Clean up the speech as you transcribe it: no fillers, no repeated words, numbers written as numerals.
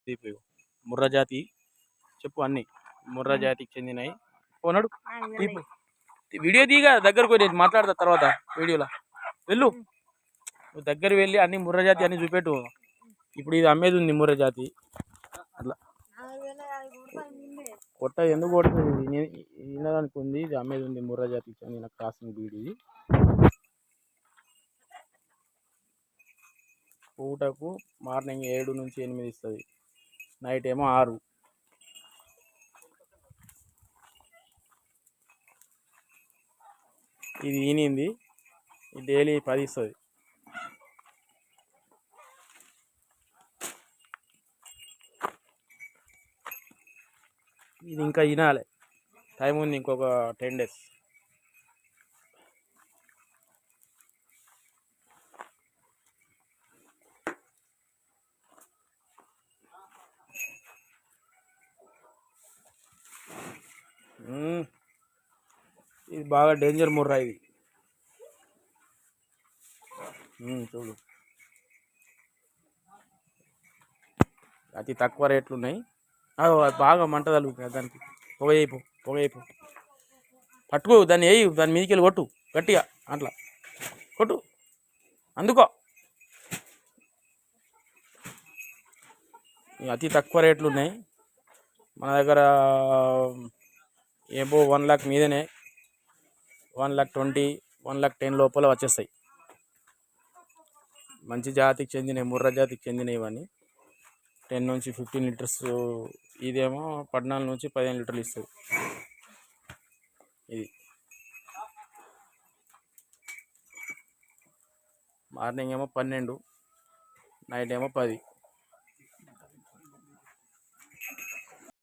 ఇది ముర్రా జాతి చెప్పు అన్ని ముర్రా జాతికి చెందినవి. పోనాడు తీపు వీడియో దిగా దగ్గరకు పోయి మాట్లాడతా తర్వాత వీడియోలో వెళ్ళు. నువ్వు దగ్గర వెళ్ళి అన్ని ముర్రా జాతి అన్ని చూపెట్టు. ఇప్పుడు ఇది అమ్మేది ఉంది ముర్రా జాతి. అట్లా కొట్ట ఎందుకు కొడుతుంది వినడానికి ఉంది. ఇది అమ్మేది ఉంది ముర్రా జాతికి చెందిన క్రాసింగ్ బ్రీడ్. ఇది పూటకు మార్నింగ్ 7 నుంచి 8 ఇస్తుంది, నైట్ ఏమో 6. ఇది ఈనింది, ఇది డైలీ 10 ఇస్తుంది. ఇది ఇంకా వినాలి, టైం ఉంది ఇంకొక 10 days. ఇది బాగా డేంజర్ ముర్రా ఇది. చూడు అతి తక్కువ రేట్లు ఉన్నాయి. బాగా మంట తగులుతుంది దానికి. పొగ పట్టుకో దాన్ని, వేయి దాని మీదకి వెళ్ళి కొట్టు గట్టిగా, అట్లా కొట్టు, అందుకో. అతి తక్కువ రేట్లు ఉన్నాయి మన దగ్గర. ఏమో 1 lakh మీదనే, 1,20,000, 1,10,000 లోపల వచ్చేస్తాయి. మంచి జాతికి చెందినవి, ముర్రా జాతికి చెందినవి ఇవన్నీ. 10 నుంచి 15 లీటర్స్. ఇదేమో 14 నుంచి 15 లీటర్లు ఇస్తుంది. ఇది మార్నింగ్ ఏమో 12, నైట్ ఏమో 10.